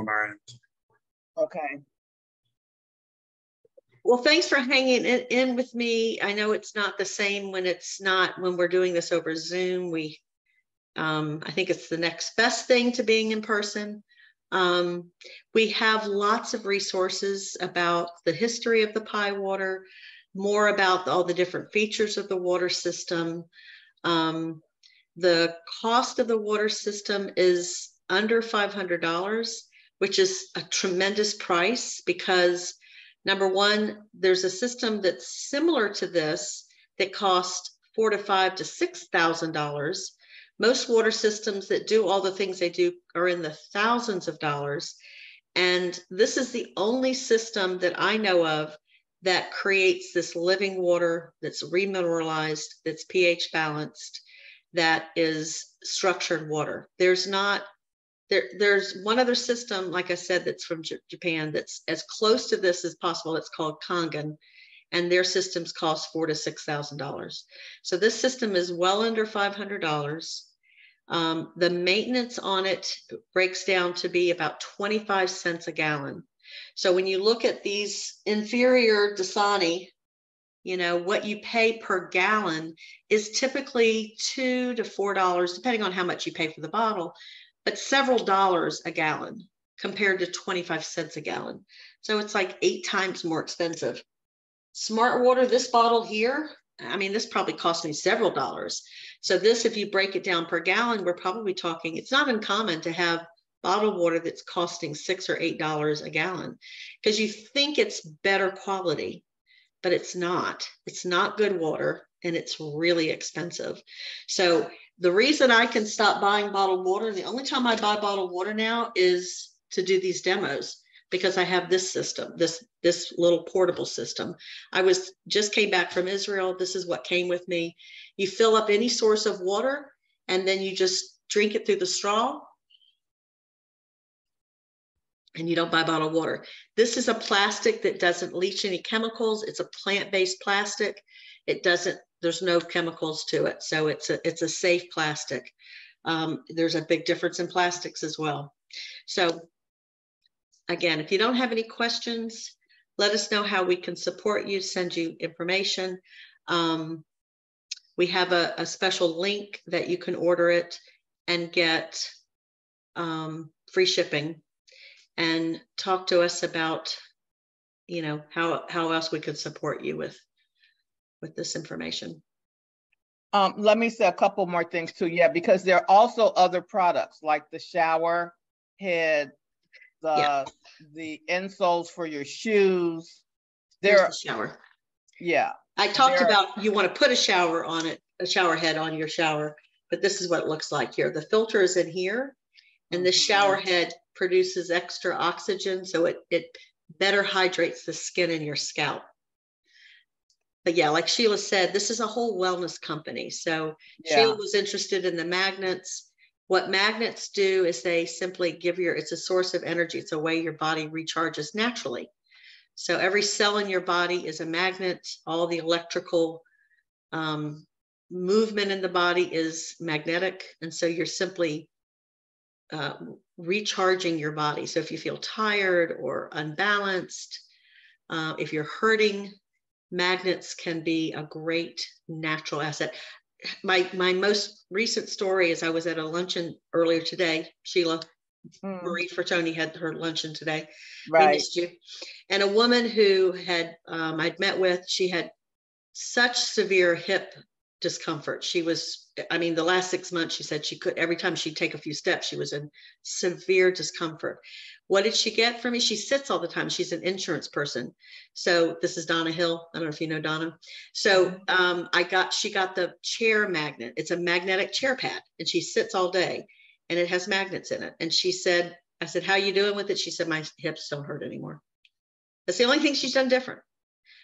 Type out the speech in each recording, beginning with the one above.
our end. Okay. Well, thanks for hanging in with me. I know it's not the same when we're doing this over Zoom. I think it's the next best thing to being in person. We have lots of resources about the history of the Pi water, more about all the different features of the water system. The cost of the water system is under $500, which is a tremendous price because, number one, there's a system that's similar to this that costs $4,000 to $6,000. Most water systems that do all the things they do are in the thousands of dollars. And this is the only system that I know of that creates this living water that's remineralized, that's pH balanced, that is structured water. There's one other system, like I said, that's from Japan that's as close to this as possible. It's called Kangen, and their systems cost $4,000 to $6,000. So this system is well under $500. The maintenance on it breaks down to be about 25 cents a gallon. So when you look at these inferior Dasani, what you pay per gallon is typically $2 to $4, depending on how much you pay for the bottle, but several dollars a gallon compared to 25 cents a gallon. So it's like 8 times more expensive. Smart Water, this bottle here, this probably cost me several dollars. So this, if you break it down per gallon, we're probably talking, it's not uncommon to have bottled water that's costing $6 or $8 a gallon because you think it's better quality, but it's not. It's not good water and it's really expensive. So the reason I can stop buying bottled water, the only time I buy bottled water now is to do these demos because I have this system, this little portable system. Just came back from Israel. This is what came with me. You fill up any source of water and then you just drink it through the straw and you don't buy bottled water. This is a plastic that doesn't leach any chemicals. It's a plant-based plastic. There's no chemicals to it. So it's a safe plastic. There's a big difference in plastics as well. So again, if you don't have any questions, let us know how we can support you, send you information. We have a special link that you can order it and get free shipping, and talk to us about, how else we could support you with this information. Let me say a couple more things too. Yeah, because there are also other products like the shower head, the insoles for your shoes. There's the shower. Yeah. I talked about you want to put a shower on it, a shower head on your shower, but this is what it looks like here. The filter is in here, and the shower head produces extra oxygen, so it better hydrates the skin in your scalp. But yeah, like Sheila said, this is a whole wellness company. So Sheila was interested in the magnets. What magnets do is they simply it's a source of energy. It's a way your body recharges naturally. So every cell in your body is a magnet. All the electrical movement in the body is magnetic. And so you're simply recharging your body. So if you feel tired or unbalanced, if you're hurting, magnets can be a great natural asset. My most recent story is I was at a luncheon earlier today. Sheila, Marie Fertoni had her luncheon today. Right. We missed you. And a woman who I'd met with, she had such severe hip discomfort. She was, the last 6 months, she said every time she'd take a few steps, she was in severe discomfort. What did she get from me? She sits all the time. She's an insurance person. So this is Donna Hill. I don't know if you know Donna. So she got the chair magnet. It's a magnetic chair pad, and she sits all day, and it has magnets in it. And I said, how you doing with it? She said, my hips don't hurt anymore. That's the only thing she's done different.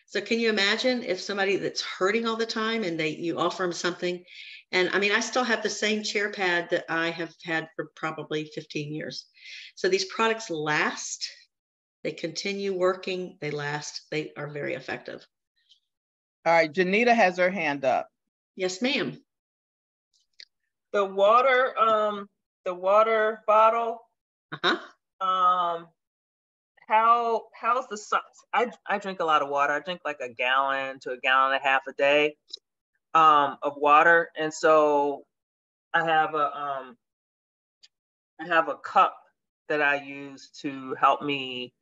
So can you imagine if somebody that's hurting all the time and you offer them something? And I still have the same chair pad that I have had for probably 15 years. So these products last, they continue working, they last, they are very effective. All right, Janita has her hand up. Yes, ma'am. The water bottle, how's the sun? I drink a lot of water. I drink like a gallon to a gallon and a half a day of water. And so I have a cup that I use to help me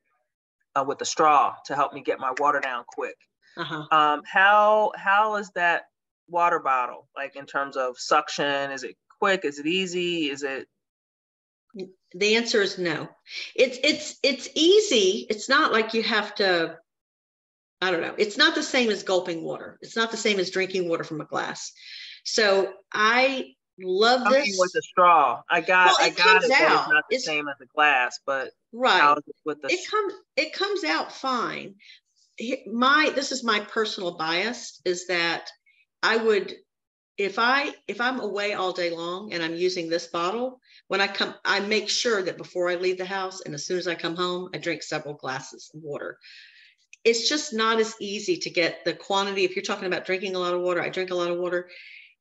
with the straw to help me get my water down quick. How is that water bottle like in terms of suction? Is it quick? Is it easy? Is it? The answer is no. It's easy. It's not like you have to, I don't know. It's not the same as gulping water. It's not the same as drinking water from a glass. So I love this. I mean, with the straw, I got it, but it's not the same as a glass. But right, how is it with the? It comes out fine. This is my personal bias is that I would, if I'm away all day long and I'm using this bottle, when I come, I make sure that before I leave the house and as soon as I come home, I drink several glasses of water. It's just not as easy to get the quantity. If you're talking about drinking a lot of water, I drink a lot of water.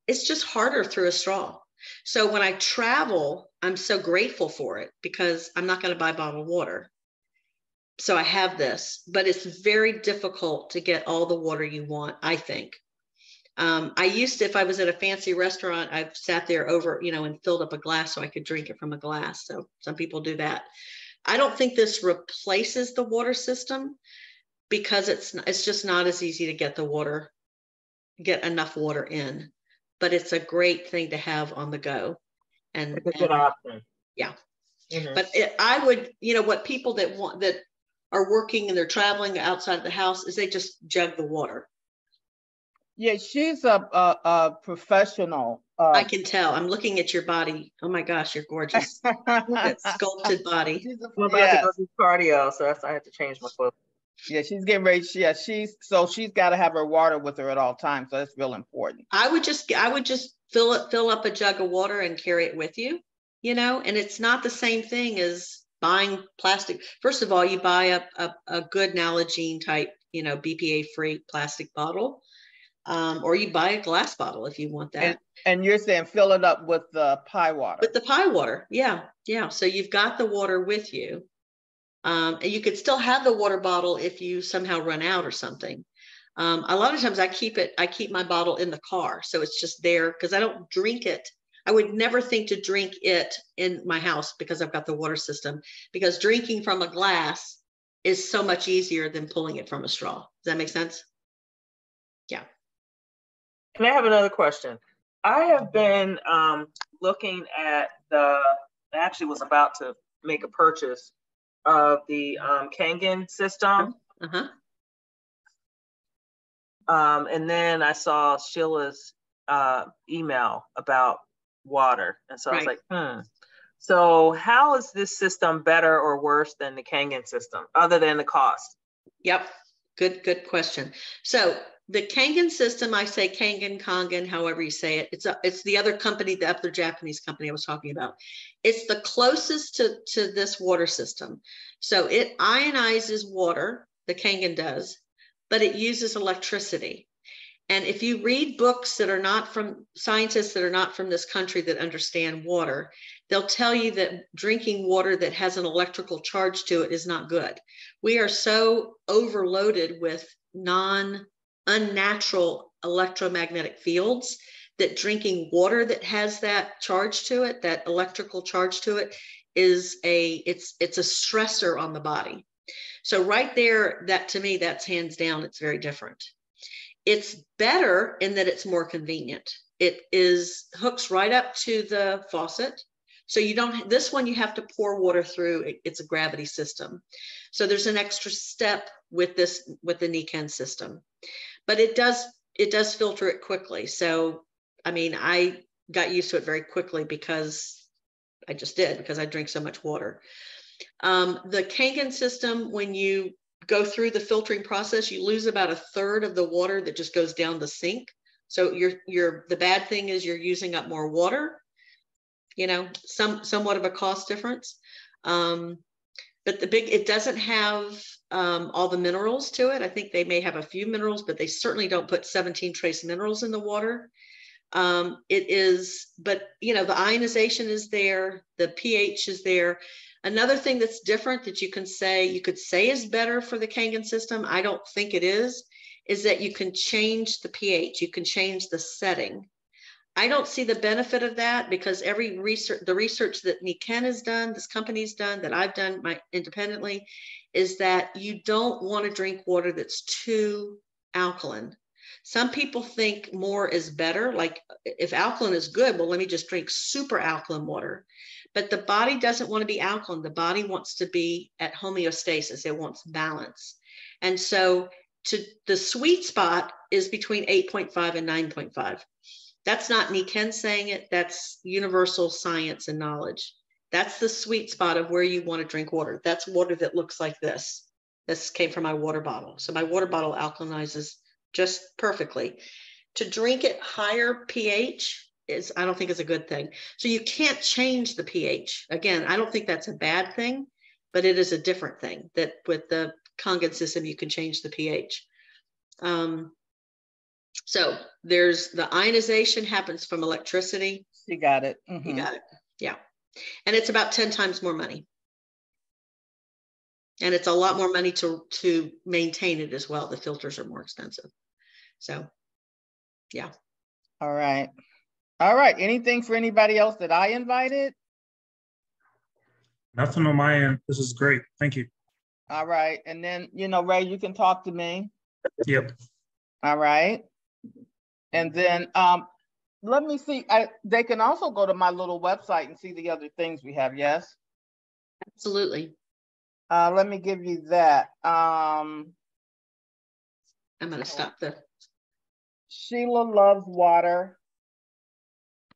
It's just harder through a straw. So when I travel, I'm so grateful for it because I'm not going to buy bottled water. So I have this, but it's very difficult to get all the water you want, I think. I used to, if I was at a fancy restaurant, I've sat there over, and filled up a glass so I could drink it from a glass. So some people do that. I don't think this replaces the water system because it's just not as easy to get enough water in, but it's a great thing to have on the go. And it's a good option. Yeah. Mm-hmm. But I would, what people that are working and they're traveling outside of the house is they just jug the water. Yeah, she's a professional. I can tell. I'm looking at your body. Oh my gosh, you're gorgeous. That sculpted body. I'm about to go do cardio, so I have to change my clothes. Yeah, she's getting ready. She's got to have her water with her at all times. So that's real important. I would just fill up a jug of water and carry it with you, and it's not the same thing as buying plastic. First of all, you buy a good Nalgene type, BPA free plastic bottle. Or you buy a glass bottle if you want that. And you're saying fill it up with the pie water. With the pie water, yeah. So you've got the water with you. And you could still have the water bottle if you somehow run out or something. A lot of times I keep my bottle in the car. So it's just there because I don't drink it. I would never think to drink it in my house because I've got the water system, because drinking from a glass is so much easier than pulling it from a straw. Does that make sense? Yeah. And I have another question. I have been looking at I actually was about to make a purchase of the Kangen system. And then I saw Sheila's email about water. And so I was like, So how is this system better or worse than the Kangen system, other than the cost? Yep. Good question. So the Kangen system, I say Kangen, however you say it. It's the other company, the other Japanese company I was talking about. It's the closest to this water system. So it ionizes water, the Kangen does, but it uses electricity. And if you read books that are not from scientists that are not from this country that understand water, they'll tell you that drinking water that has an electrical charge to it is not good. We are so overloaded with unnatural electromagnetic fields that drinking water that has that charge to it, that electrical charge to it, it's a stressor on the body. So right there, that to me, that's hands down, it's very different. It's better in that it's more convenient. It hooks right up to the faucet. So this one you have to pour water through. It's a gravity system. So there's an extra step with the Nikken system, but it does filter it quickly. So, I mean, I got used to it very quickly because I drink so much water. The Kangen system, when you go through the filtering process, you lose about a third of the water that just goes down the sink. So the bad thing is you're using up more water, somewhat of a cost difference. But it doesn't have all the minerals to it. I think they may have a few minerals, but they certainly don't put 17 trace minerals in the water. But the ionization is there, the pH is there. Another thing that's different that you could say is better for the Kangen system, I don't think it is that you can change the pH, you can change the setting. I don't see the benefit of that because the research that Nikken has done, this company's done, that I've done independently, is that you don't want to drink water that's too alkaline. Some people think more is better. Like if alkaline is good, well, let me just drink super alkaline water. But the body doesn't want to be alkaline. The body wants to be at homeostasis. It wants balance. And so the sweet spot is between 8.5 and 9.5. That's not Nikken saying it. That's universal science and knowledge. That's the sweet spot of where you want to drink water. That's water that looks like this. This came from my water bottle. So my water bottle alkalinizes just perfectly. To drink it higher pH I don't think is a good thing. So you can't change the pH. Again, I don't think that's a bad thing, but it is a different thing that with the Kangen system, you can change the pH. So there's the ionization happens from electricity. You got it. Mm-hmm. You got it. Yeah. And it's about 10 times more money. And it's a lot more money to maintain it as well. The filters are more expensive. So, yeah. All right. All right. Anything for anybody else that I invited? Nothing on my end. This is great. Thank you. All right. And then, Ray, you can talk to me. Yep. All right. And then let me see. They can also go to my little website and see the other things we have. Yes? Absolutely. Let me give you that. I'm going to stop the. Sheila Loves Water.